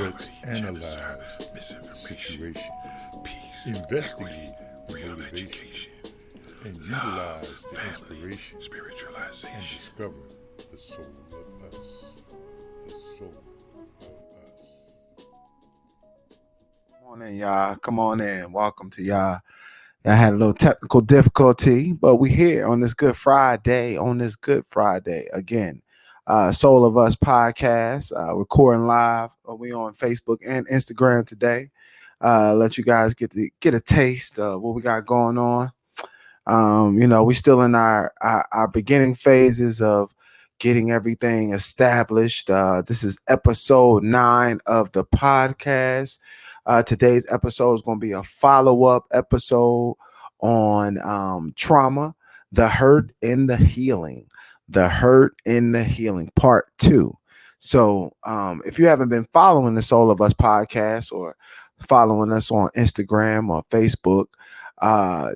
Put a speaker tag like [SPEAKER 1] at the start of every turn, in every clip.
[SPEAKER 1] Let's analyze the situation, investigate the motivation, and utilize the inspiration and discover the soul of us. The soul of us.
[SPEAKER 2] Come on in, y'all. Come on in. Welcome to y'all. I had a little technical difficulty, but we here on this Good Friday. On this Good Friday again, Soul of Us podcast, recording live. We on Facebook and Instagram today. Let you guys get a taste of what we got going on. We still in our beginning phases of getting everything established. This is episode 9 of the podcast. Today's episode is going to be a follow-up episode on trauma, the hurt and the healing. The hurt and the healing, part 2. So if you haven't been following the Soul of Us podcast or following us on Instagram or Facebook,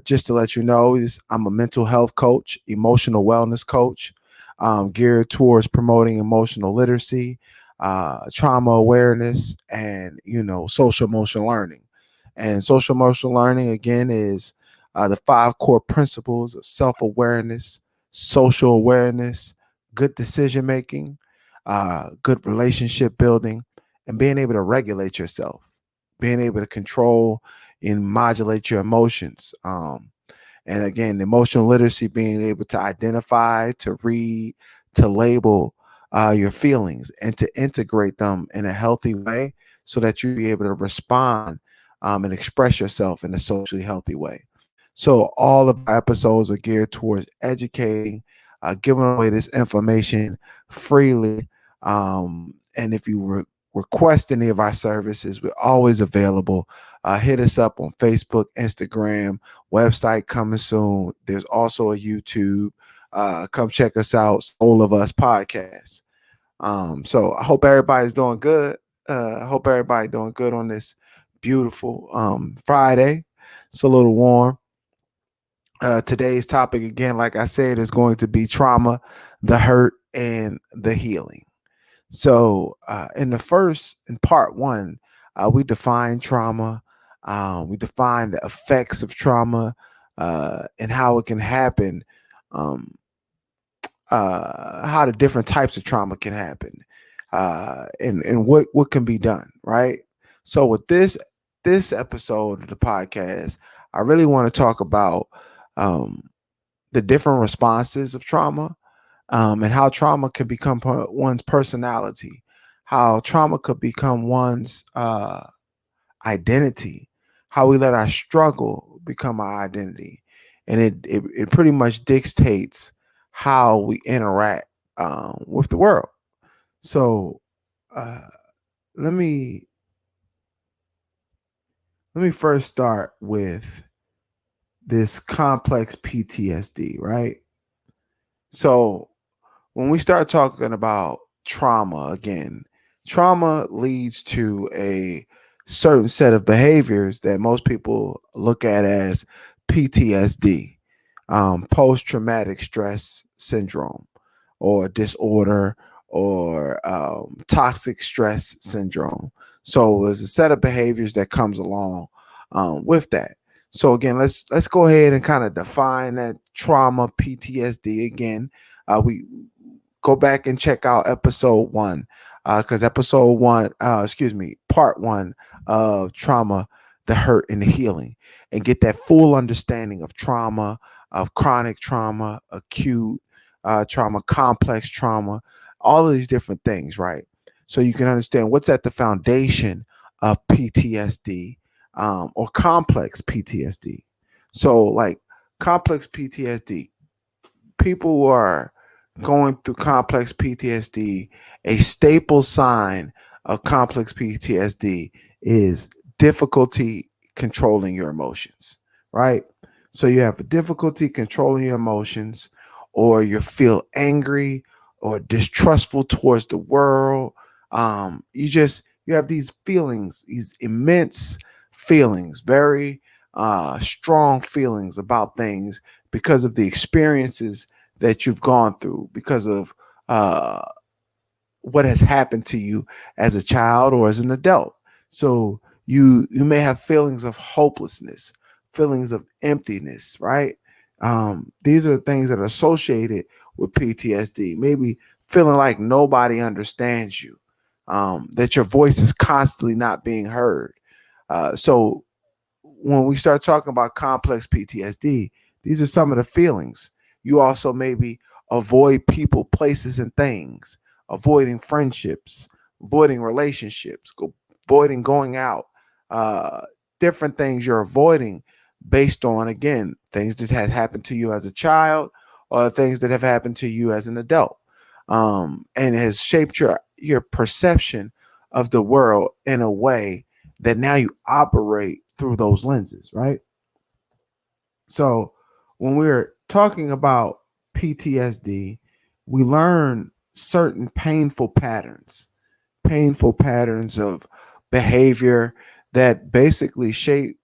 [SPEAKER 2] just to let you know, I'm a mental health coach, emotional wellness coach, geared towards promoting emotional literacy, trauma awareness, and social emotional learning. And social emotional learning again is the 5 core principles of self-awareness, social awareness, good decision making, good relationship building, and being able to regulate yourself, being able to control and modulate your emotions. And again, emotional literacy, being able to identify, to read, to label your feelings and to integrate them in a healthy way so that you be able to respond and express yourself in a socially healthy way. So all of our episodes are geared towards educating, giving away this information freely. And if you request any of our services, we're always available. Hit us up on Facebook, Instagram, website coming soon. There's also a YouTube. Come check us out, Soul of Us podcast. So I hope everybody's doing good. I hope everybody doing good on this beautiful Friday. It's a little warm. Today's topic, again, like I said, is going to be trauma, the hurt, and the healing. So, in part 1, we define trauma. We define the effects of trauma and how it can happen. Um, how the different types of trauma can happen, and what can be done. Right. So, with this episode of the podcast, I really want to talk about um, the different responses of trauma, and how trauma can become one's personality, how trauma could become one's identity, how we let our struggle become our identity. And it pretty much dictates how we interact with the world. So uh, let me let me first start with this complex PTSD, right? So when we start talking about trauma again, trauma leads to a certain set of behaviors that most people look at as PTSD, post traumatic stress syndrome, or disorder, or toxic stress syndrome. So there's a set of behaviors that comes along with that. So again, let's go ahead and kind of define that trauma PTSD again. We go back and check out episode 1, because part 1 of trauma, the hurt and the healing, and get that full understanding of trauma, of chronic trauma, acute trauma, complex trauma, all of these different things, right? So you can understand what's at the foundation of PTSD, or complex PTSD. So, like complex PTSD, people who are going through complex PTSD, a staple sign of complex PTSD is difficulty controlling your emotions, right? So you have a difficulty controlling your emotions, or you feel angry or distrustful towards the world. You have these feelings, these immense feelings, very strong feelings about things because of the experiences that you've gone through, because of uh, what has happened to you as a child or as an adult. So you may have feelings of hopelessness, feelings of emptiness, right? These are things that are associated with PTSD. Maybe feeling like nobody understands you, that your voice is constantly not being heard. So when we start talking about complex PTSD, these are some of the feelings. You also maybe avoid people, places, and things, avoiding friendships, avoiding relationships, avoiding going out, uh, different things you're avoiding based on, again, things that have happened to you as a child or things that have happened to you as an adult. And it has shaped your perception of the world in a way that now you operate through those lenses, right? So when we're talking about PTSD, we learn certain painful patterns of behavior that basically shape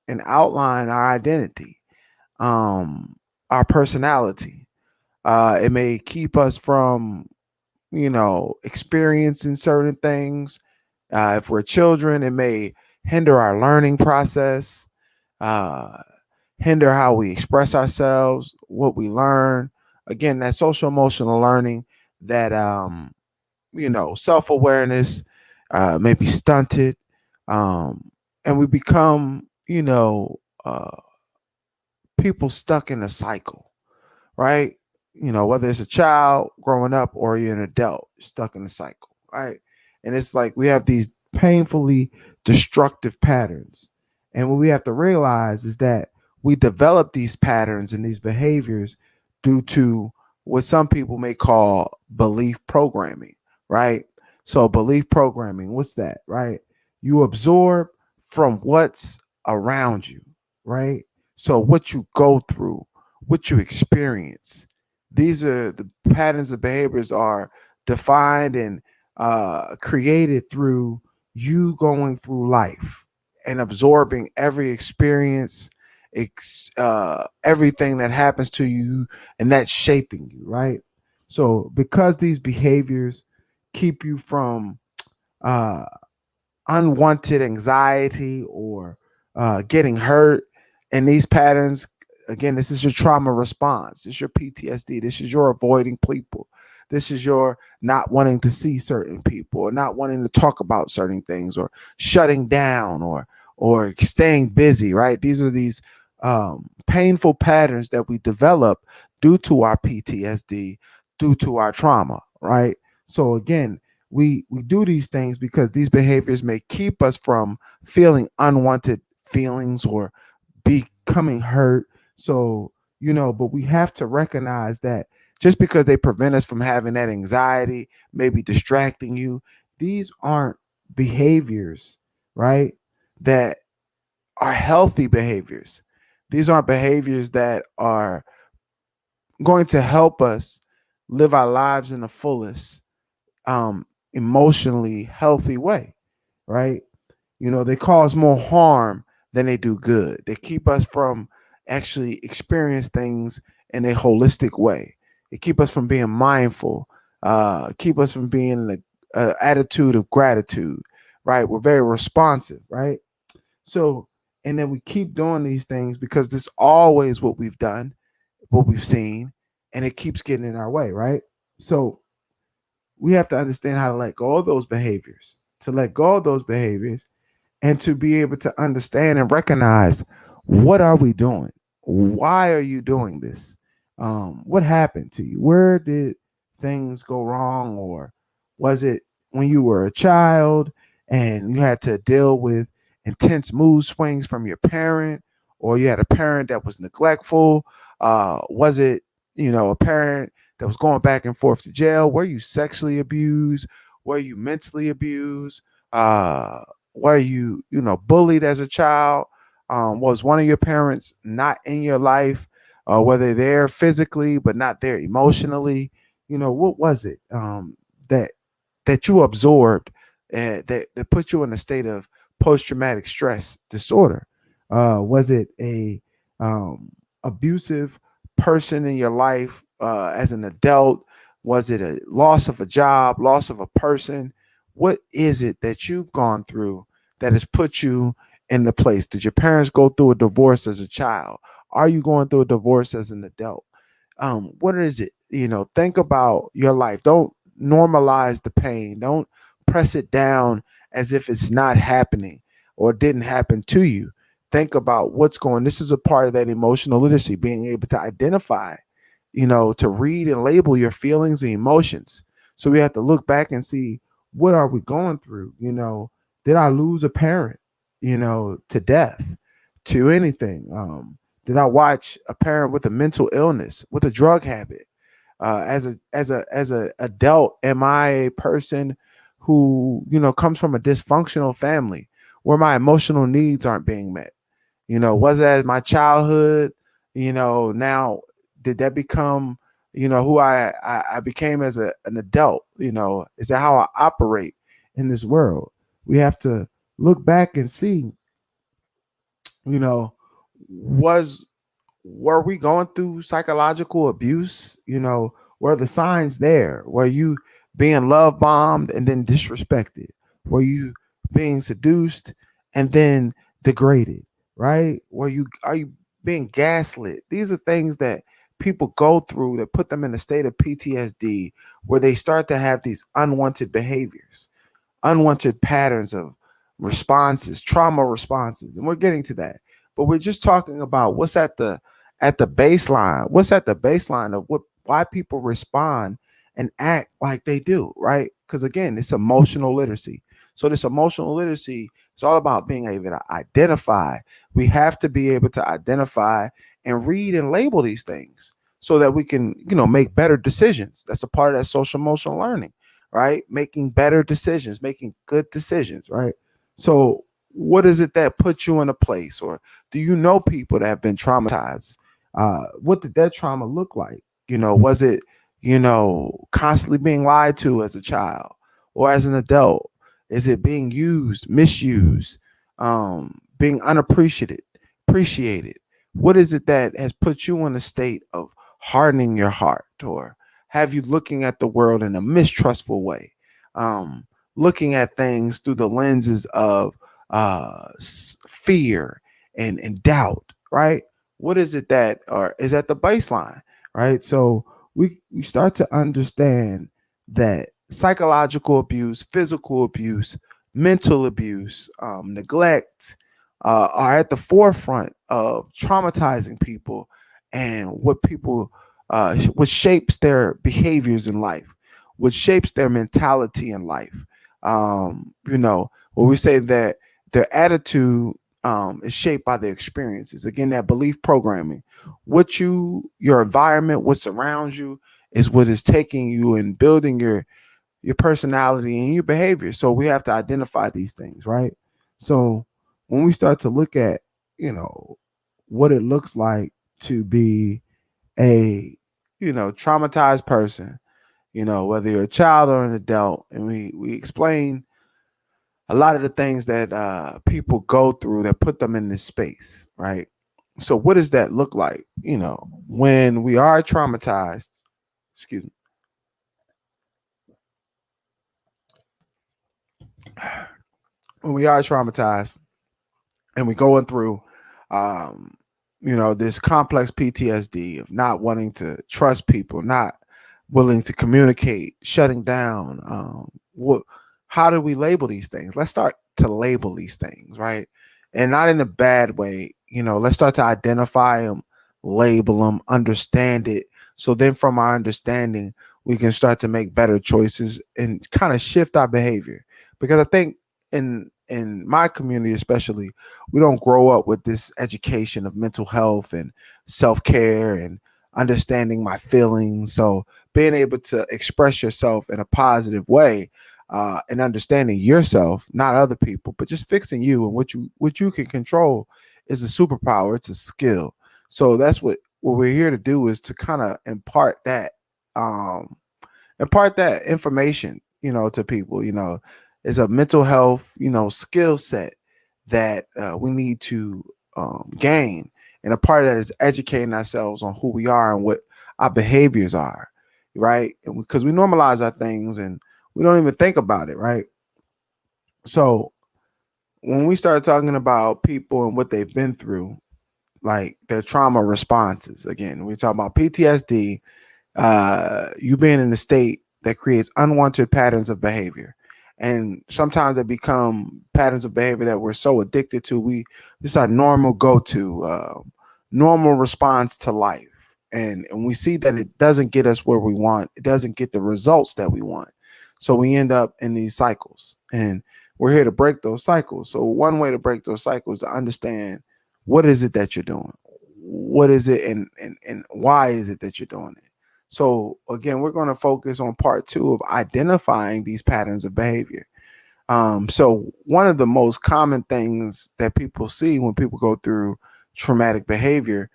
[SPEAKER 2] and outline our identity, um, our personality. It may keep us from, experiencing certain things. If we're children, it may hinder our learning process, uh, hinder how we express ourselves, what we learn. Again, that social emotional learning, that self awareness may be stunted, and we become, people stuck in a cycle, right? Whether it's a child growing up or you're an adult stuck in a cycle, right? And it's like we have these painfully destructive patterns. And what we have to realize is that we develop these patterns and these behaviors due to what some people may call belief programming, right? So, belief programming, what's that, right? You absorb from what's around you, right? So, what you go through, what you experience. These are the patterns of behaviors are defined and created through you going through life and absorbing every experience, everything that happens to you, and that's shaping you, right? So, because these behaviors keep you from uh, unwanted anxiety or getting hurt. And these patterns, again, this is your trauma response. This is your PTSD. This is your avoiding people. This is your not wanting to see certain people or not wanting to talk about certain things or shutting down or staying busy, right? These are these painful patterns that we develop due to our PTSD, due to our trauma, right? So again, we do these things because these behaviors may keep us from feeling unwanted feelings or becoming hurt. So, but we have to recognize that just because they prevent us from having that anxiety, maybe distracting you, these aren't behaviors, right? That are healthy behaviors. These aren't behaviors that are going to help us live our lives in the fullest, emotionally healthy way, right? They cause more harm than they do good. They keep us from actually experience things in a holistic way. They keep us from being mindful, keep us from being in a attitude of gratitude, right? We're very responsive, right? So, and then we keep doing these things because it's always what we've done, what we've seen, and it keeps getting in our way, right? So, we have to understand how to let go of those behaviors, to let go of those behaviors and to be able to understand and recognize, what are we doing? Why are you doing this? What happened to you? Where did things go wrong? Or was it when you were a child and you had to deal with intense mood swings from your parent, or you had a parent that was neglectful? Was it, a parent that was going back and forth to jail? Were you sexually abused? Were you mentally abused? Uh, were you, bullied as a child? Was one of your parents not in your life? Were they there physically but not there emotionally? What was it, that you absorbed, that put you in a state of post-traumatic stress disorder? Was it a abusive person in your life as an adult? Was it a loss of a job, loss of a person? What is it that you've gone through that has put you in the place? Did your parents go through a divorce as a child? Are you going through a divorce as an adult? What is it? Think about your life. Don't normalize the pain. Don't press it down as if it's not happening or didn't happen to you. Think about what's going. This is a part of that emotional literacy, being able to identify, to read and label your feelings and emotions. So we have to look back and see, what are we going through? Did I lose a parent, to death, to anything? Did I watch a parent with a mental illness, with a drug habit? As a adult, am I a person who comes from a dysfunctional family where my emotional needs aren't being met? Was that my childhood? Now did that become who I became as an adult? Is that how I operate in this world? We have to look back and see, you know, was were we going through psychological abuse? Were the signs there? Were you being love bombed and then disrespected? Were you being seduced and then degraded? Right? Are you being gaslit? These are things that people go through that put them in a state of PTSD, where they start to have these unwanted behaviors, unwanted patterns of responses, trauma responses, and we're getting to that. But we're just talking about what's at the baseline. What's at the baseline of why people respond and act like they do, right? Because again, it's emotional literacy. So this emotional literacy is all about being able to identify. We have to be able to identify and read and label these things so that we can, make better decisions. That's a part of that social emotional learning, right? Making better decisions, making good decisions, right? So, what is it that puts you in a place, or do you know people that have been traumatized? What did that trauma look like? Was it, constantly being lied to as a child or as an adult? Is it being used, misused, being appreciated? What is it that has put you in a state of hardening your heart, or have you looking at the world in a mistrustful way, um, looking at things through the lenses of fear and doubt, right? What is it that or is at the baseline, right? So we start to understand that psychological abuse, physical abuse, mental abuse, neglect, are at the forefront of traumatizing people, and what shapes their behaviors in life, what shapes their mentality in life. When we say that their attitude is shaped by their experiences. Again, that belief programming. Your environment, what surrounds you, is what is taking you and building your personality and your behavior. So we have to identify these things, right? So when we start to look at, you know, what it looks like to be a, traumatized person, whether you're a child or an adult, and we explain a lot of the things that people go through that put them in this space, right? So what does that look like, when we are traumatized? Excuse me. When we are traumatized and we're going through um this complex PTSD of not wanting to trust people, not willing to communicate, shutting down, what how do we label these things? Let's start to label these things, right? And not in a bad way. Let's start to identify them, label them, understand it, so then from our understanding we can start to make better choices and kind of shift our behavior. Because I think in my community especially, we don't grow up with this education of mental health and self-care and understanding my feelings. So being able to express yourself in a positive way, and understanding yourself, not other people, but just fixing you and what you can control, is a superpower. It's a skill. So that's what we're here to do, is to kind of um impart that information, to people. Is a mental health, skill set that we need to gain. And a part of that is educating ourselves on who we are and what our behaviors are. right? Because we normalize our things and we don't even think about it, right? So when we start talking about people and what they've been through, like their trauma responses, again, we talk about PTSD, you being in a state that creates unwanted patterns of behavior. And sometimes they become patterns of behavior that we're so addicted to. This is our normal go-to, normal response to life. And we see that it doesn't get us where we want. It doesn't get the results that we want. So we end up in these cycles. And we're here to break those cycles. So one way to break those cycles is to understand what is it that you're doing? What is it and why is it that you're doing it? So again, we're going to focus on part two of identifying these patterns of behavior. So one of the most common things that people see when people go through traumatic behavior,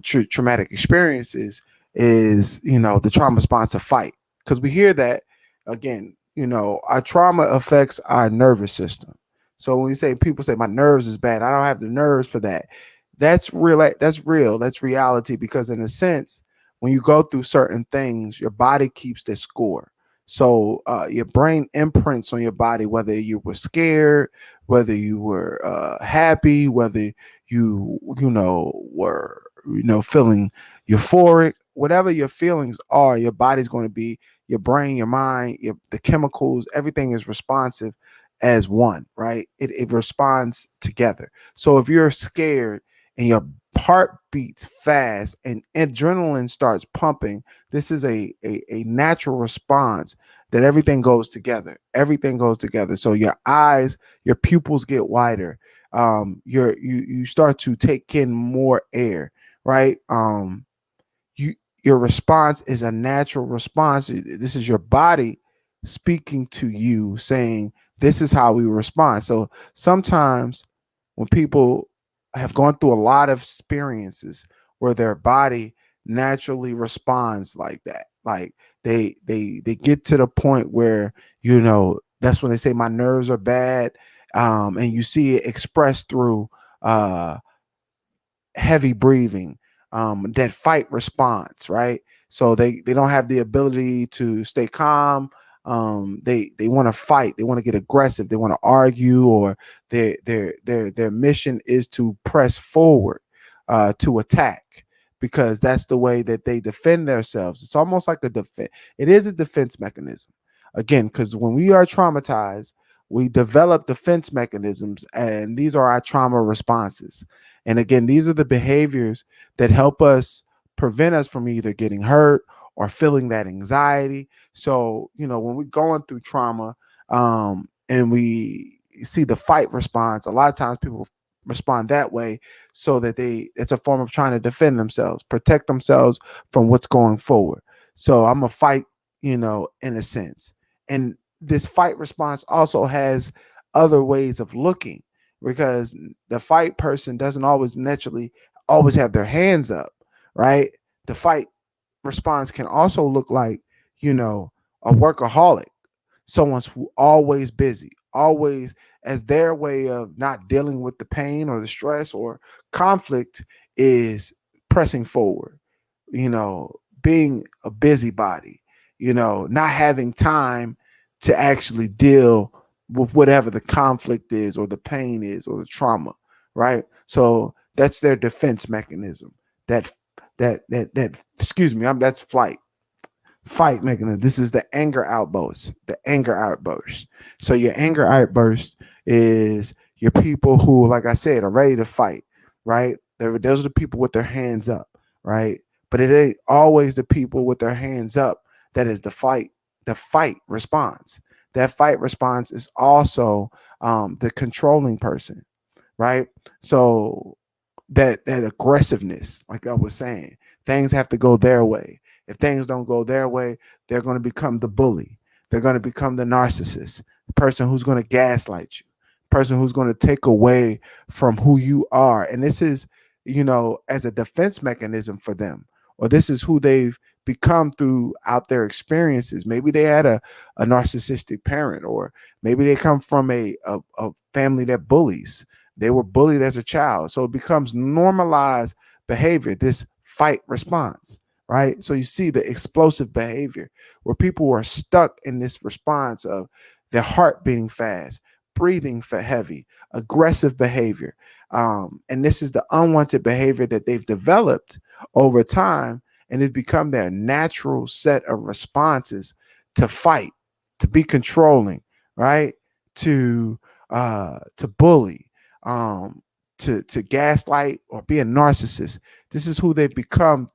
[SPEAKER 2] traumatic experiences, is the trauma response to fight. Because we hear that again, our trauma affects our nervous system. So when we say people say my nerves is bad, I don't have the nerves for that. That's real. That's real. That's reality. Because in a sense, when you go through certain things, your body keeps the score. So your brain imprints on your body, whether you were scared, whether you were happy, whether were feeling euphoric, whatever your feelings are, your body's going to be, your brain, your mind, the chemicals, everything is responsive as one, right? It responds together. So if you're scared and your heart beats fast and adrenaline starts pumping, this is a natural response that everything goes together. Everything goes together. So your eyes, your pupils get wider. You start to take in more air, right? You your response is a natural response. This is your body speaking to you, saying this is how we respond. So sometimes when people have gone through a lot of experiences where their body naturally responds like that, like they get to the point where that's when they say my nerves are bad, and you see it expressed through uh heavy breathing, that fight response, right? So they don't have the ability to stay calm. They want to fight, they want to get aggressive, they want to argue, or their mission is to press forward, to attack, because that's the way that they defend themselves. It's almost like a defense. It is a defense mechanism, again, because when we are traumatized, we develop defense mechanisms, and these are our trauma responses. And again, these are the behaviors that help us prevent us from either getting hurt or feeling that anxiety. So, when we're going through trauma, and we see the fight response, a lot of times people respond that way so that it's a form of trying to defend themselves, protect themselves from what's going forward. So I'm a fight, in a sense. And this fight response also has other ways of looking, because the fight person doesn't always naturally always have their hands up, right? The fight response can also look like, a workaholic, someone's who always busy, always, as their way of not dealing with the pain or the stress or conflict, is pressing forward, being a busybody, not having time to actually deal with whatever the conflict is or the pain is or the trauma, right? So that's their defense mechanism. That excuse me, that's flight. Fight mechanism. This is the anger outburst. The anger outburst. So your anger outburst is your people who, like I said, are ready to fight, right? Those are the people with their hands up, right? But it ain't always the people with their hands up that is the fight. The fight response. That fight response is also the controlling person, right? So that aggressiveness, like I was saying, things have to go their way. If things don't go their way, they're going to become the bully. They're going to become the narcissist, the person who's going to gaslight you, person who's going to take away from who you are. And this is, as a defense mechanism for them, or this is who they've become throughout their experiences. Maybe they had a narcissistic parent, or maybe they come from a family that bullies. They were bullied as a child. So it becomes normalized behavior, this fight response, right? So you see the explosive behavior where people are stuck in this response of their heart beating fast, breathing for heavy, aggressive behavior. And this is the unwanted behavior that they've developed over time, and it's become their natural set of responses to fight, to be controlling, right? To bully, um, to gaslight or be a narcissist. This is who they've become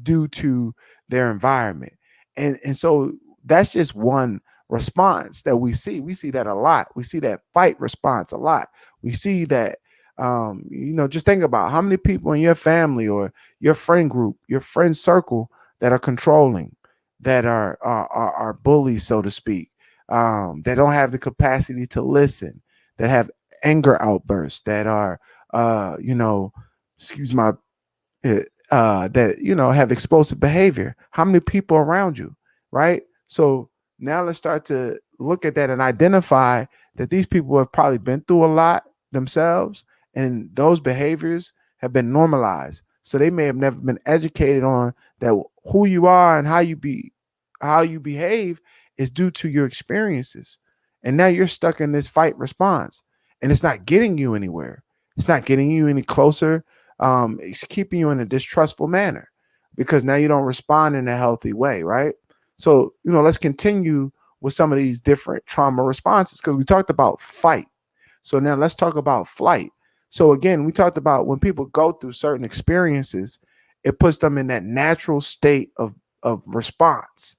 [SPEAKER 2] due to their environment. And so that's just one response that we see. We see that a lot. We see that fight response a lot. We see that just think about how many people in your family or your friend group, your friend circle that are controlling, that are bullies, so to speak, that don't have the capacity to listen, that have anger outbursts, that are excuse my that have explosive behavior. How many people around you, right? So now let's start to look at that and identify that these people have probably been through a lot themselves, and those behaviors have been normalized. So they may have never been educated on that who you are and how you behave is due to your experiences. And now you're stuck in this fight response, and it's not getting you anywhere. It's not getting you any closer. It's keeping you in a distrustful manner because now you don't respond in a healthy way, right? So, let's continue with some of these different trauma responses because we talked about fight. So now let's talk about flight. So again, we talked about when people go through certain experiences, it puts them in that natural state of response,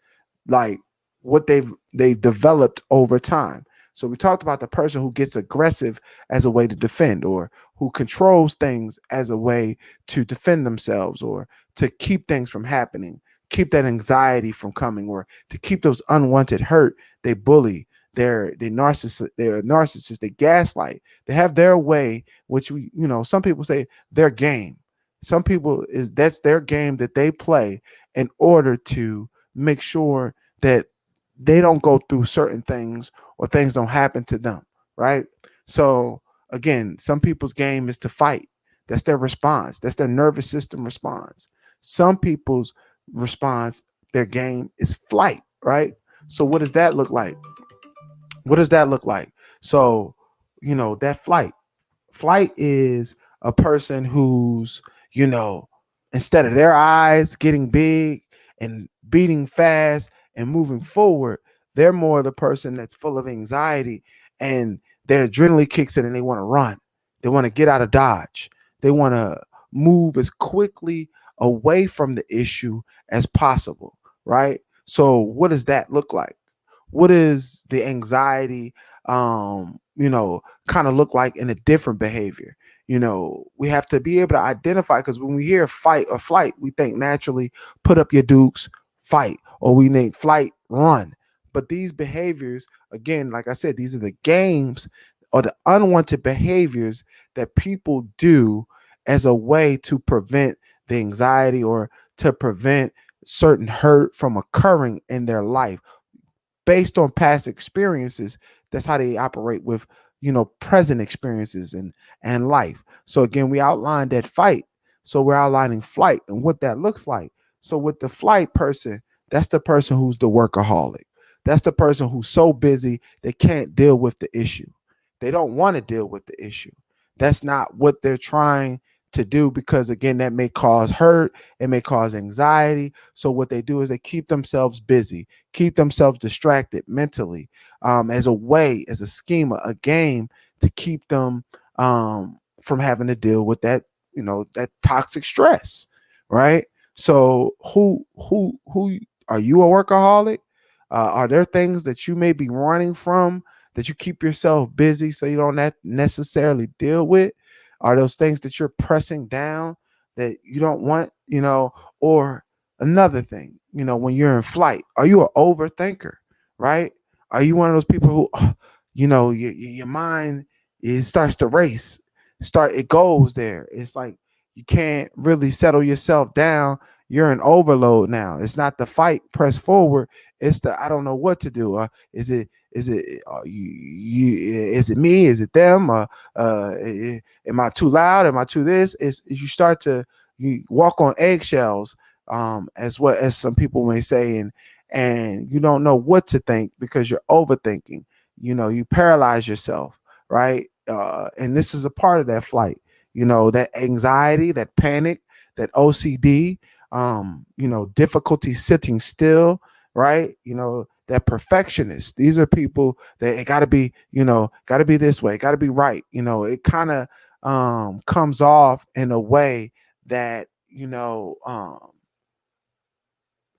[SPEAKER 2] like what they developed over time. So we talked about the person who gets aggressive as a way to defend, or who controls things as a way to defend themselves, or to keep things from happening, keep that anxiety from coming, or to keep those unwanted hurt. They bully, they're narcissists, they gaslight, they have their way, which some people say their game. Some people is that's their game that they play in order to make sure that they don't go through certain things or things don't happen to them, right? So again, some people's game is to fight. That's their response. That's their nervous system response. Some people's response, their game is flight, right? So what does that look like? What does that look like? So, that flight is a person who's, you know, instead of their eyes getting big and beating fast and moving forward, they're more the person that's full of anxiety, and their adrenaline kicks in and they want to run. They want to get out of Dodge. They want to move as quickly away from the issue as possible, right? So, what does that look like? What is the anxiety kind of look like in a different behavior? We have to be able to identify, because when we hear fight or flight, we think naturally put up your dukes, fight, or we think flight, run. But these behaviors, again, like I said, these are the games or the unwanted behaviors that people do as a way to prevent the anxiety, or to prevent certain hurt from occurring in their life based on past experiences. That's how they operate with present experiences and life. So again, we outlined that fight, so we're outlining flight and what that looks like. So with the flight person, that's the person who's the workaholic. That's the person who's so busy they can't deal with the issue. They don't want to deal with the issue. That's not what they're trying to do, because again, that may cause hurt, it may cause anxiety. So what they do is they keep themselves busy, keep themselves distracted mentally, as a way, as a schema, a game to keep them from having to deal with that toxic stress, right? So who are you a workaholic? Are there things that you may be running from, that you keep yourself busy so you don't necessarily deal with? Are those things that you're pressing down that you don't want, or another thing, when you're in flight, are you an overthinker, right? Are you one of those people who, your mind, it starts to race, it goes there. It's like you can't really settle yourself down. You're in overload now. It's not the fight, press forward. It's the I don't know what to do. Is it me? Is it them? Am I too loud? Am I too this? Is you start to you walk on eggshells as what as some people may say, and you don't know what to think because you're overthinking. You paralyze yourself, right? And this is a part of that flight. That anxiety, that panic, that OCD, difficulty sitting still, right? That perfectionist. These are people that it got to be, got to be this way, got to be right. It kind of comes off in a way that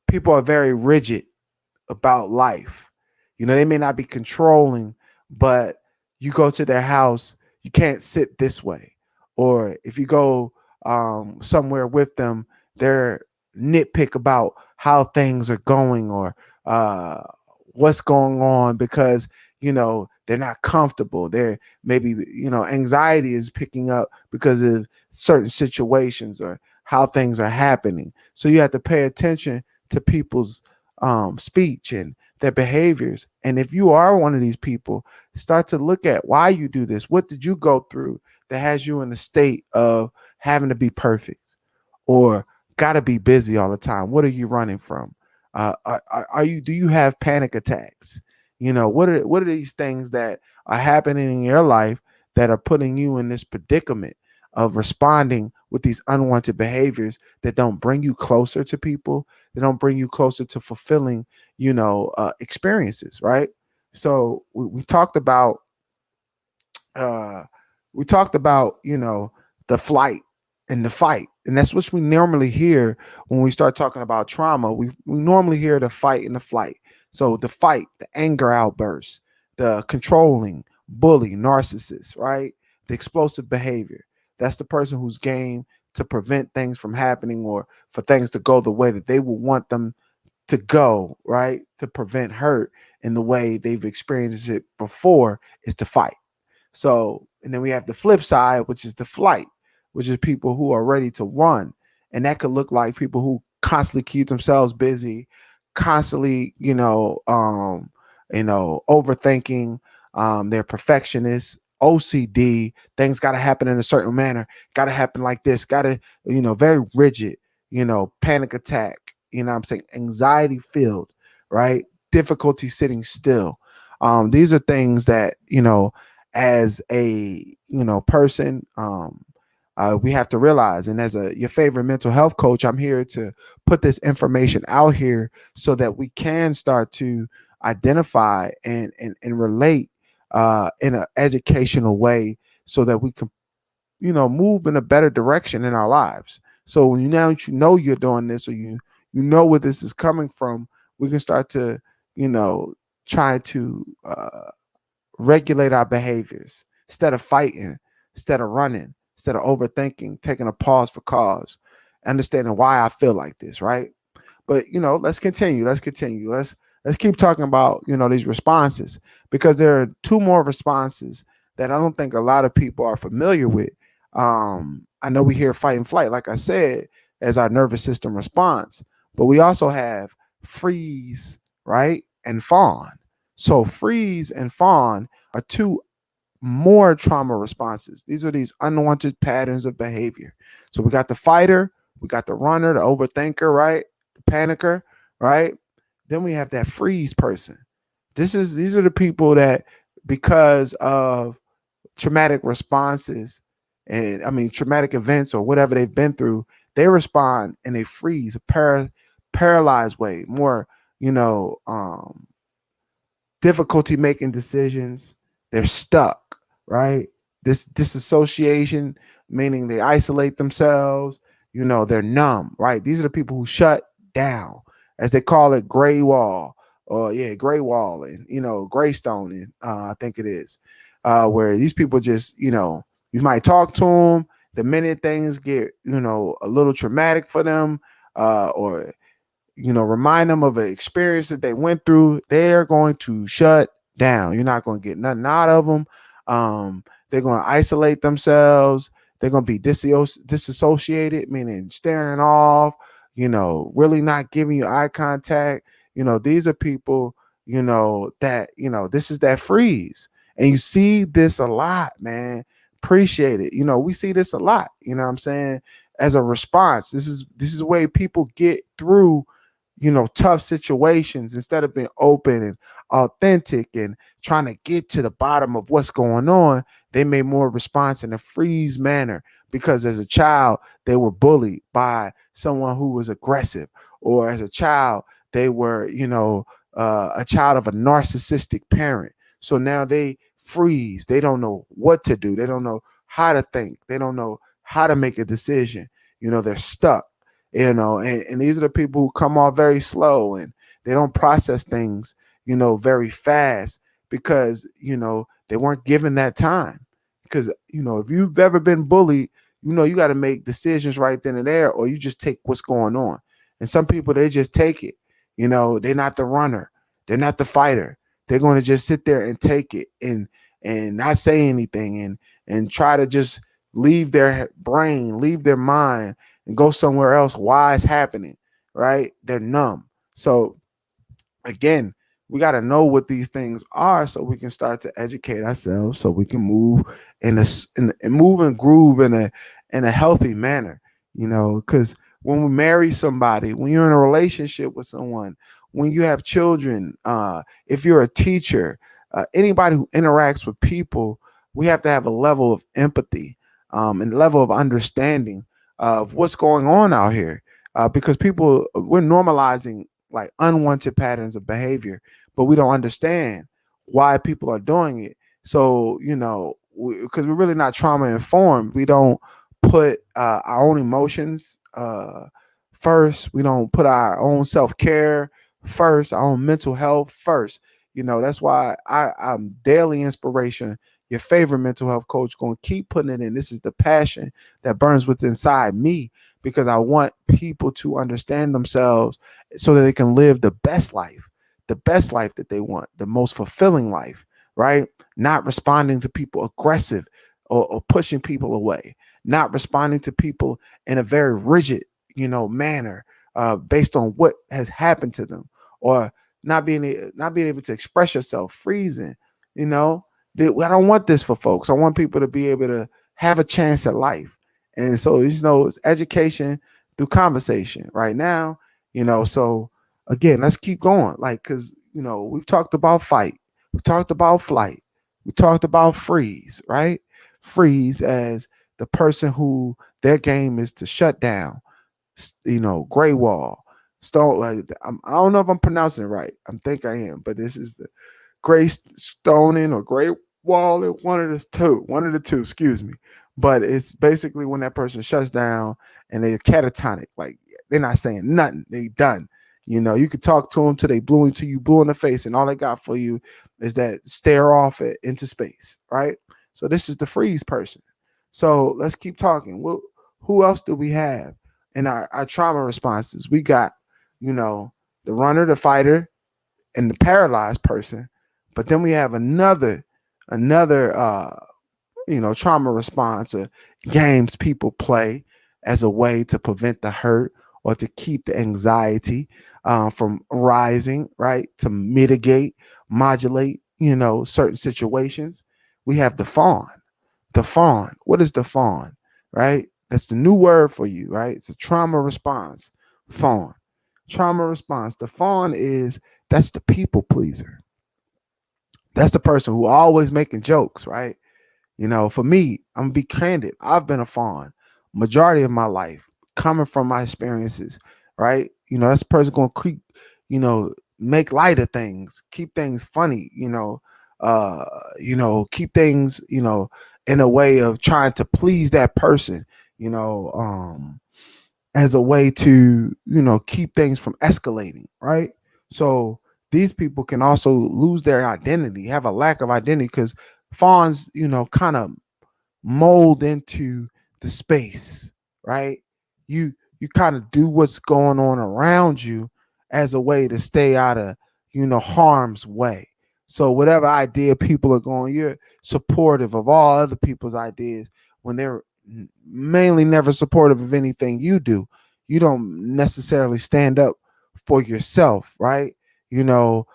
[SPEAKER 2] people are very rigid about life. They may not be controlling, but you go to their house, you can't sit this way. Or if you go somewhere with them, they're nitpick about how things are going or uh, what's going on because they're not comfortable. They're maybe anxiety is picking up because of certain situations or how things are happening. So you have to pay attention to people's speech and their behaviors. And if you are one of these people, start to look at why you do this. What did you go through that has you in a state of having to be perfect or got to be busy all the time? What are you running from? Are you? Do you have panic attacks? What are these things that are happening in your life that are putting you in this predicament of responding with these unwanted behaviors that don't bring you closer to people, they don't bring you closer to fulfilling, experiences, right? So we talked about uh the flight and the fight, and that's what we normally hear when we start talking about trauma. We normally hear the fight and the flight. So the fight, the anger outbursts, the controlling bully narcissist, right? The explosive behavior, that's the person who's game to prevent things from happening or for things to go the way that they would want them to go, right? To prevent hurt in the way they've experienced it before is to fight. So, and then we have the flip side, which is the flight, which is people who are ready to run. And that could look like people who constantly keep themselves busy, constantly, overthinking, they're perfectionists, OCD, things got to happen in a certain manner, got to happen like this, got to, very rigid, panic attack, I'm saying anxiety filled, right? Difficulty sitting still. These are things that, as a person we have to realize, and as a your favorite mental health coach, I'm here to put this information out here so that we can start to identify and relate in an educational way so that we can move in a better direction in our lives. So when now that you're doing this, or you know where this is coming from, we can start to you know try to regulate our behaviors instead of fighting, instead of running, instead of overthinking, taking a pause for cause, understanding why I feel like this, right? But let's continue. Let's continue. Let's keep talking about these responses, because there are two more responses that I don't think a lot of people are familiar with. I know we hear fight and flight, like I said, as our nervous system response, but we also have freeze, right, and fawn. So freeze and fawn are two more trauma responses. These are these unwanted patterns of behavior. So we got the fighter, we got the runner, the overthinker, right? The panicker, right? Then we have that freeze person. These are the people that, because of traumatic responses, and I mean traumatic events or whatever they've been through, they respond in a freeze, a paralyzed way, more, you know, difficulty making decisions. They're stuck, right? This disassociation, meaning they isolate themselves, they're numb, right? These are the people who shut down, as they call it, gray wall, or yeah, gray wall, and graystone, and I think it is, where these people just, you might talk to them. The minute things get, a little traumatic for them, or remind them of an experience that they went through, they're going to shut down. You're not going to get nothing out of them. They're going to isolate themselves. They're going to be disassociated, meaning staring off, really not giving you eye contact. These are people, that, this is that freeze. And you see this a lot, man. Appreciate it. We see this a lot, you know what I'm saying? as a response. This is the way people get through, tough situations. Instead of being open and authentic and trying to get to the bottom of what's going on, they made more response in a freeze manner because as a child they were bullied by someone who was aggressive, or as a child they were, a child of a narcissistic parent. So now they freeze. They don't know what to do. They don't know how to think. They don't know how to make a decision. They're stuck. And these are the people who come off very slow, and they don't process things, very fast because, they weren't given that time. Because, if you've ever been bullied, you got to make decisions right then and there, or you just take what's going on. And some people, they just take it. They're not the runner. They're not the fighter. They're going to just sit there and take it and not say anything and try to just leave their brain, leave their mind, and go somewhere else. Why it's happening, right? They're numb. So again, we got to know what these things are so we can start to educate ourselves, so we can move and move and groove in a healthy manner. Because when we marry somebody, when you're in a relationship with someone, when you have children, if you're a teacher, anybody who interacts with people, we have to have a level of empathy, and level of understanding of what's going on out here, because people, we're normalizing like unwanted patterns of behavior, but we don't understand why people are doing it. So, because we're really not trauma informed, we don't put our own emotions first. We don't put our own self care first, our own mental health first. That's why I'm daily inspiration, your favorite mental health coach, going to keep putting it in. This is the passion that burns within inside me, because I want people to understand themselves so that they can live the best life that they want, the most fulfilling life, right? Not responding to people aggressive, or pushing people away, not responding to people in a very rigid, manner, based on what has happened to them, or not being able to express yourself, freezing, you know. I don't want this for folks. I want people to be able to have a chance at life. And so, it's education through conversation right now, so again, let's keep going. Like, because, we've talked about fight, we talked about flight, we talked about freeze, right? Freeze as the person who their game is to shut down, gray wall, stone. I don't know if I'm pronouncing it right. I think I am, but this is the gray stoning or gray wall, one of the two, excuse me. But it's basically when that person shuts down and they're catatonic, like they're not saying nothing, they done. You could talk to them till they blue in the face, and all they got for you is that stare off into space, right? So this is the freeze person. So let's keep talking. Who else do we have in our trauma responses? We got, the runner, the fighter, and the paralyzed person. But then we have another trauma response, or games people play as a way to prevent the hurt or to keep the anxiety from rising, right? To mitigate, modulate, certain situations. We have the fawn. The fawn. What is the fawn? Right? That's the new word for you, right? It's a trauma response. Fawn. Trauma response. The fawn is, that's the people pleaser. That's the person who always making jokes, right? For me, I'm gonna be candid. I've been a fawn majority of my life, coming from my experiences, right? That's the person gonna creep, make light of things, keep things funny, keep things, in a way of trying to please that person, as a way to, keep things from escalating, right? So these people can also lose their identity, have a lack of identity, because fawns, kind of mold into the space, right? You kind of do what's going on around you as a way to stay out of, harm's way. So whatever idea people are going, you're supportive of all other people's ideas when they're mainly never supportive of anything you do. You don't necessarily stand up for yourself, right? You go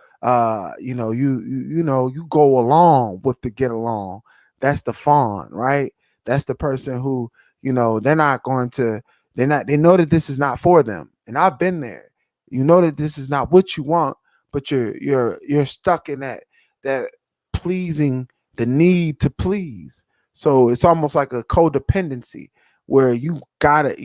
[SPEAKER 2] along with the get along. That's the fawn, right? That's the person who, they're not going to, They know that this is not for them. And I've been there. You know that this is not what you want, but you're stuck in that pleasing, the need to please. So it's almost like a codependency where you gotta,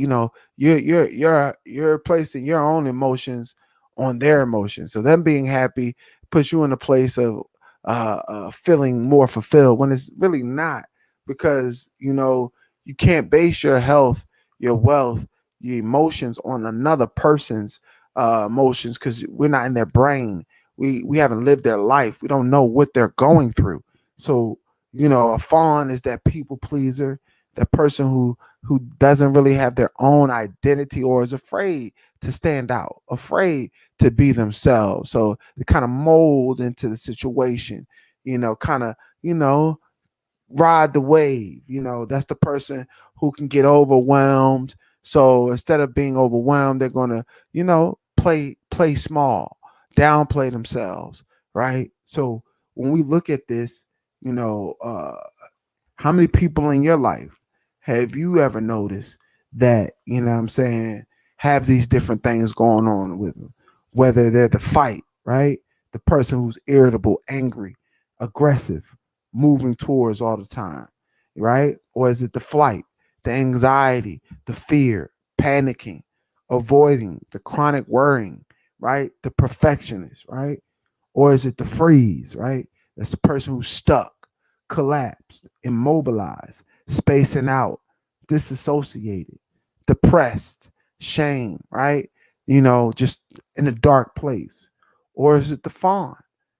[SPEAKER 2] you're placing your own emotions on their emotions. So them being happy puts you in a place of feeling more fulfilled when it's really not, because you can't base your health, your wealth, your emotions on another person's emotions, because we're not in their brain. We haven't lived their life. We don't know what they're going through. So a fawn is that people pleaser, that person who doesn't really have their own identity or is afraid to stand out, afraid to be themselves. So they kind of mold into the situation, kind of, ride the wave. That's the person who can get overwhelmed. So instead of being overwhelmed, they're gonna, play small, downplay themselves, right? So when we look at this, you know, uh, how many people in your life have you ever noticed that, what I'm saying, have these different things going on with them? Whether they're the fight, right? The person who's irritable, angry, aggressive, moving towards all the time, right? Or is it the flight, the anxiety, the fear, panicking, avoiding, the chronic worrying, right? The perfectionist, right? Or is it the freeze, right? That's the person who's stuck, collapsed, immobilized, spacing out, disassociated, depressed, shame, right? Just in a dark place. Or is it the fawn,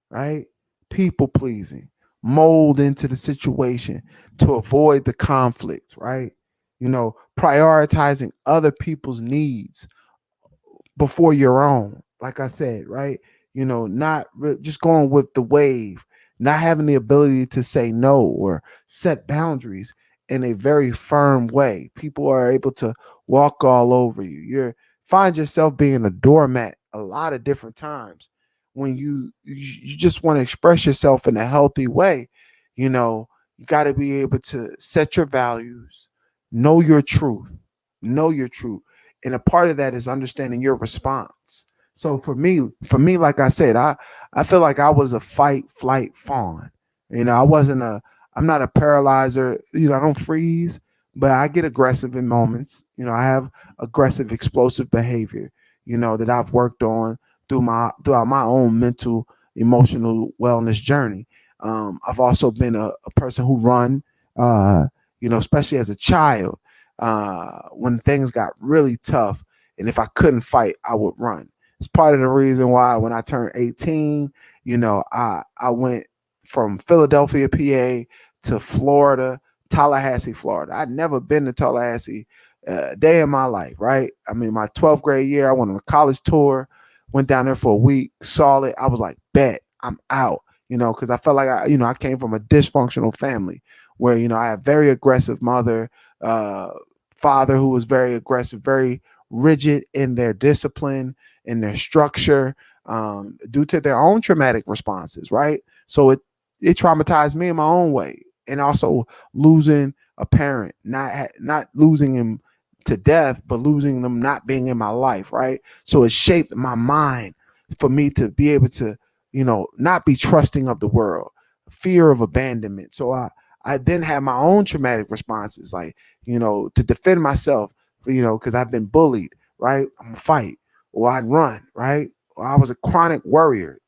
[SPEAKER 2] right? People pleasing, mold into the situation to avoid the conflict, right? Prioritizing other people's needs before your own. Like I said, right? Not just going with the wave, not having the ability to say no or set boundaries in a very firm way. People are able to walk all over you. You find yourself being a doormat a lot of different times when you just want to express yourself in a healthy way. You got to be able to set your values, know your truth, know your truth, and a part of that is understanding your response. So for me, like I said, I feel like I was a fight flight fawn. I wasn't a I'm not a paralyzer. I don't freeze, but I get aggressive in moments. I have aggressive explosive behavior, that I've worked on throughout my own mental emotional wellness journey. I've also been a person who run, especially as a child, when things got really tough. And if I couldn't fight, I would run. It's part of the reason why when I turned 18, I went from Philadelphia, PA to Florida, Tallahassee, Florida. I'd never been to Tallahassee a day in my life, right? I mean, my 12th grade year, I went on a college tour, went down there for a week, saw it. I was like, bet, I'm out, because I felt like I came from a dysfunctional family where, I had a very aggressive mother, uh, father who was very aggressive, very rigid in their discipline, in their structure, due to their own traumatic responses, right? So it traumatized me in my own way, and also losing a parent, not losing him to death, but losing them not being in my life, right? So it shaped my mind for me to be able to, not be trusting of the world, fear of abandonment. So I then had my own traumatic responses, like, to defend myself, because I've been bullied, right? I'm gonna fight, or I'd run, right? Or I was a chronic worrier,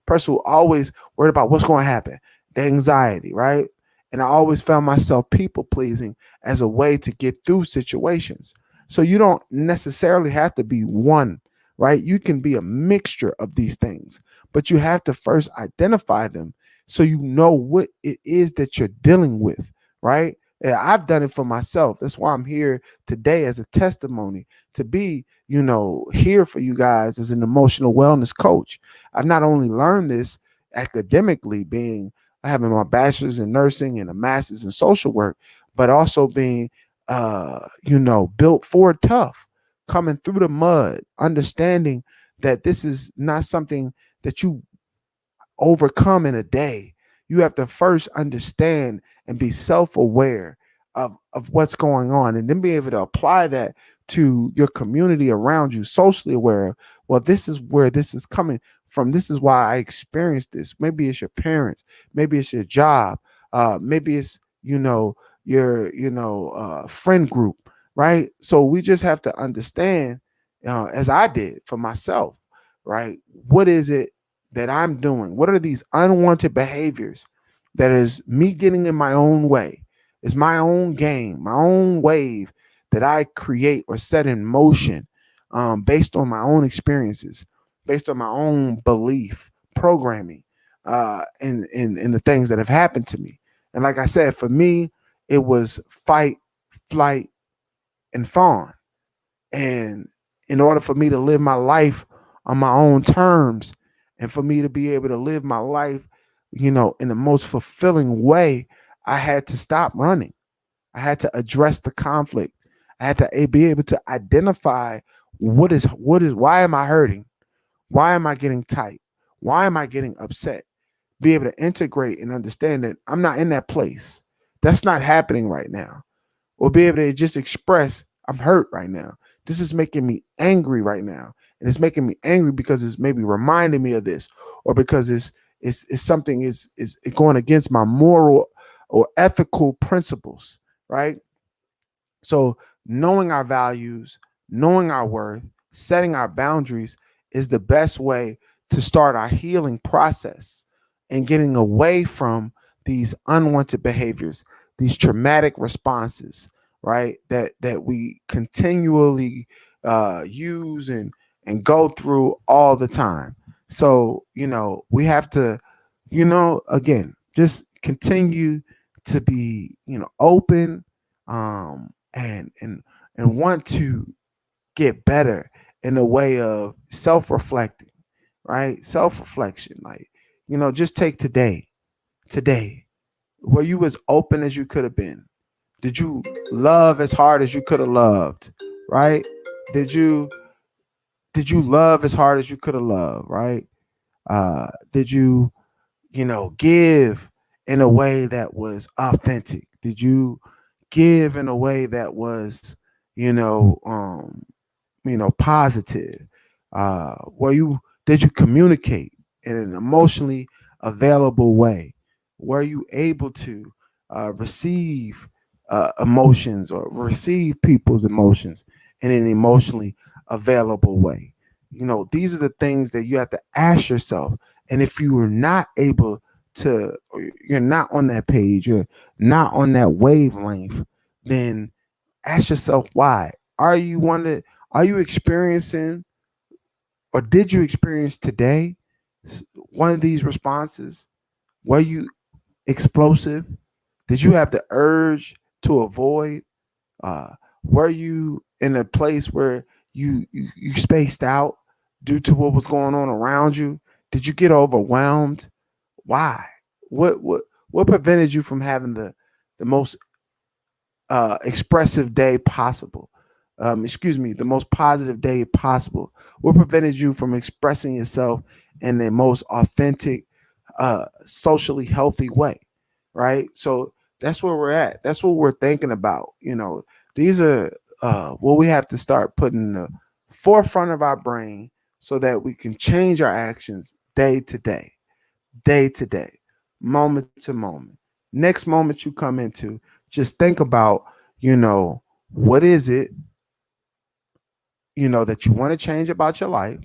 [SPEAKER 2] person who always worried about what's going to happen, the anxiety, right? And I always found myself people pleasing as a way to get through situations. So you don't necessarily have to be one, right? You can be a mixture of these things, but you have to first identify them so you know what it is that you're dealing with, right? Yeah, I've done it for myself. That's why I'm here today as a testimony to be, here for you guys as an emotional wellness coach. I've not only learned this academically, being having my bachelor's in nursing and a master's in social work, but also being, built for tough, coming through the mud, understanding that this is not something that you overcome in a day. You have to first understand and be self aware of what's going on, and then be able to apply that to your community around you, socially aware of, well, this is where this is coming from. This is why I experienced this. Maybe it's your parents, maybe it's your job, maybe it's your friend group, right? So we just have to understand, as I did for myself, right? What is it that I'm doing? What are these unwanted behaviors that is me getting in my own way? It's my own game, my own wave that I create or set in motion, based on my own experiences, based on my own belief programming, in the things that have happened to me. And like I said, for me, it was fight, flight, and fawn. And in order for me to live my life on my own terms, and for me to be able to live my life, in the most fulfilling way, I had to stop running. I had to address the conflict. I had to be able to identify why am I hurting? Why am I getting tight? Why am I getting upset? Be able to integrate and understand that I'm not in that place. That's not happening right now. Or be able to just express, I'm hurt right now. This is making me angry right now. And it's making me angry because it's maybe reminding me of this, or because it's something is going against my moral or ethical principles, right? So knowing our values, knowing our worth, setting our boundaries is the best way to start our healing process and getting away from these unwanted behaviors, these traumatic responses, right? That we continually use and go through all the time. So we have to, again, just continue to be open, and want to get better in a way of self-reflecting, right? Self-reflection, like, just take today. Were you as open as you could have been? Did you love as hard as you could have loved, right? Did you love as hard as you could have loved, right? Did you give in a way that was authentic? Did you give in a way that was, you know, um, positive? Were you Did you communicate in an emotionally available way? Were you able to receive emotions, or receive people's emotions in an emotionally available way? These are the things that you have to ask yourself. And if you are not able to, or you're not on that page, you're not on that wavelength, then ask yourself why. Are you experiencing, or did you experience today one of these responses? Were you explosive? Did you have the urge to avoid? Uh, were you in a place where you spaced out due to what was going on around you? Did you get overwhelmed? Why? What prevented you from having the most expressive day possible? Excuse me, the most positive day possible. What prevented you from expressing yourself in the most authentic, socially healthy way? Right. So that's where we're at. That's what we're thinking about. These are what we have to start putting in the forefront of our brain, so that we can change our actions day to day, moment to moment. Next moment you come into, just think about, what is it, that you want to change about your life?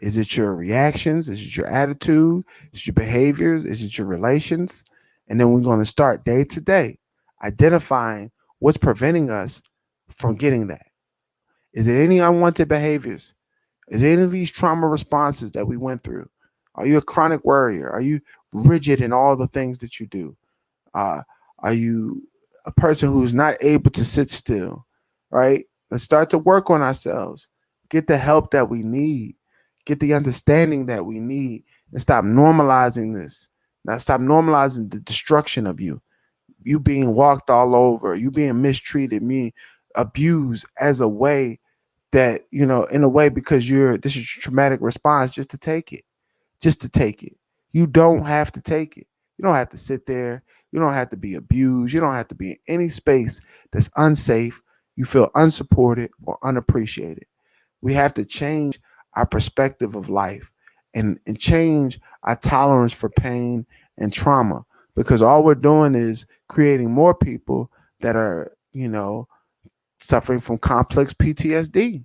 [SPEAKER 2] Is it your reactions? Is it your attitude? Is it your behaviors? Is it your relations? And then we're going to start day to day identifying what's preventing us from getting that. Is it any unwanted behaviors? Is it any of these trauma responses that we went through? Are you a chronic worrier? Are you rigid in all the things that you do? Uh, are you a person who's not able to sit still? Right? Let's start to work on ourselves. Get the help that we need. Get the understanding that we need, and stop normalizing this. Now, stop normalizing the destruction of you. You being walked all over, you being mistreated, me abused as a way that, in a way, because this is your traumatic response, just to take it. Just to take it. You don't have to take it. You don't have to sit there. You don't have to be abused. You don't have to be in any space that's unsafe. You feel unsupported or unappreciated. We have to change our perspective of life and change our tolerance for pain and trauma, because all we're doing is creating more people that are, suffering from complex PTSD.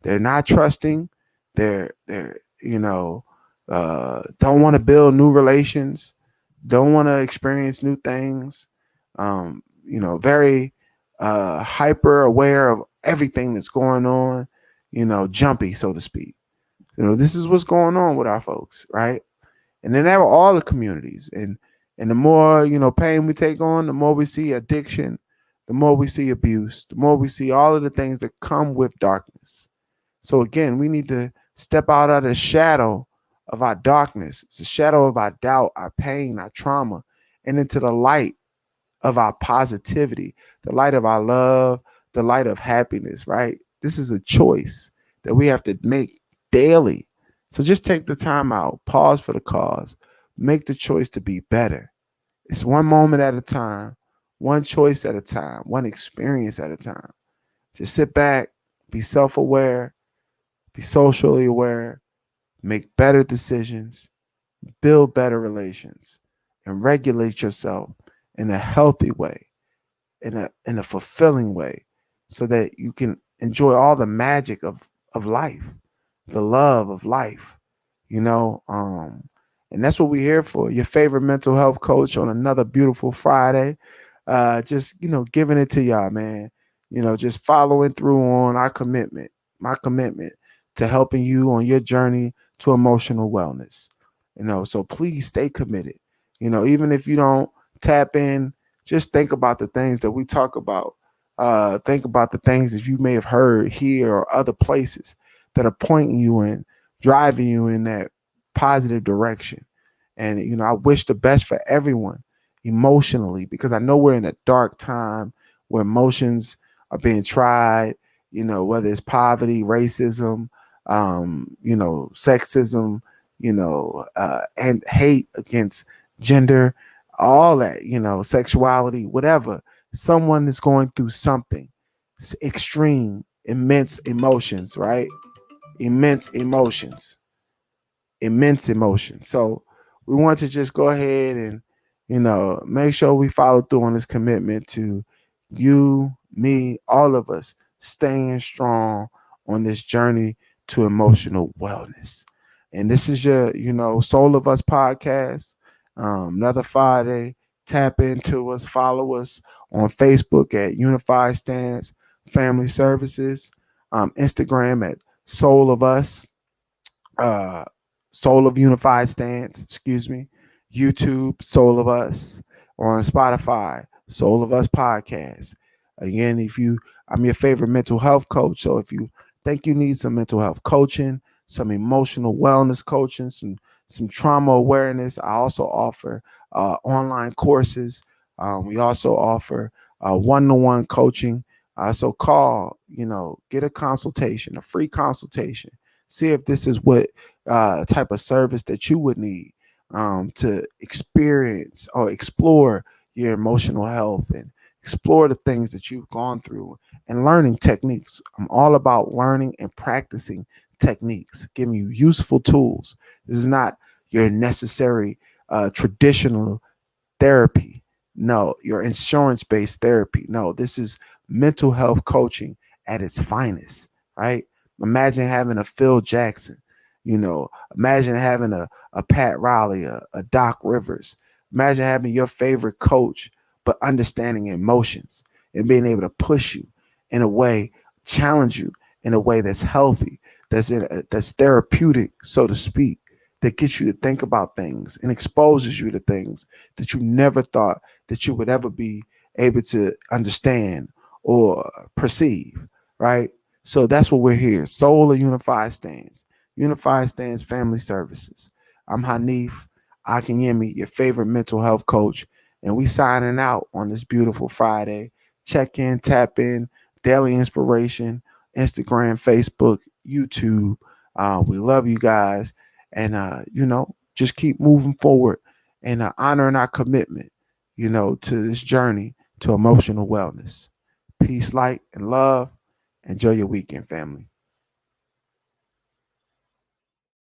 [SPEAKER 2] They're not trusting. They're don't want to build new relations, don't want to experience new things. Very hyper aware of everything that's going on. Jumpy, so to speak. This is what's going on with our folks, right? And then there are all the communities, and the more pain we take on, the more we see addiction, the more we see abuse, the more we see all of the things that come with darkness. So again, we need to step out of the shadow of our darkness. It's the shadow of our doubt, our pain, our trauma, and into the light of our positivity, the light of our love, the light of happiness, right? This is a choice that we have to make daily. So just take the time out, pause for the cause, make the choice to be better. It's one moment at a time, one choice at a time, one experience at a time. Just sit back, be self aware, be socially aware, make better decisions, build better relations, and regulate yourself in a healthy way, in a fulfilling way, so that you can enjoy all the magic of life, the love of life, you know. And that's what we're here for. Your favorite mental health coach on another beautiful Friday. Just giving it to y'all, man. Just following through on our commitment, my commitment to helping you on your journey to emotional wellness. So please stay committed. Even if you don't tap in, just think about the things that we talk about. Think about the things that you may have heard here or other places that are pointing you in, driving you in that positive direction. And I wish the best for everyone emotionally, because I know we're in a dark time where emotions are being tried, whether it's poverty, racism, sexism, and hate against gender, all that, sexuality, whatever. Someone is going through something. It's extreme, immense emotions, right? Immense emotions, immense emotion. So we want to just go ahead and, make sure we follow through on this commitment to you, me, all of us staying strong on this journey to emotional wellness. And this is your, Soul of Us podcast. Another Friday. Tap into us, follow us on Facebook at Unified Stance Family Services, Instagram at Soul of Us, uh, Soul of Unified Stance, excuse me, YouTube, Soul of Us, or on Spotify, Soul of Us Podcast. Again, I'm your favorite mental health coach. So if you think you need some mental health coaching, some emotional wellness coaching, some trauma awareness, I also offer online courses. We also offer one-to-one coaching. So call, get a consultation, a free consultation. See if this is what type of service that you would need to experience or explore your emotional health and explore the things that you've gone through and learning techniques. I'm all about learning and practicing techniques, giving you useful tools. This is not your necessary traditional therapy. No, your insurance based therapy. No, this is mental health coaching at its finest, right? Imagine having a Phil Jackson, imagine having a Pat Riley, a Doc Rivers. Imagine having your favorite coach, but understanding emotions and being able to push you in a way, challenge you in a way that's healthy, that's therapeutic, so to speak, that gets you to think about things and exposes you to things that you never thought that you would ever be able to understand or perceive, right? So that's what we're here. Soul of Unified Stands. Unified Stands Family Services. I'm Hanif Akinyemi, your favorite mental health coach, and we signing out on this beautiful Friday. Check in, tap in, daily inspiration, Instagram, Facebook, YouTube. We love you guys, and just keep moving forward and honoring our commitment, to this journey to emotional wellness. Peace, light, and love. Enjoy your weekend, family.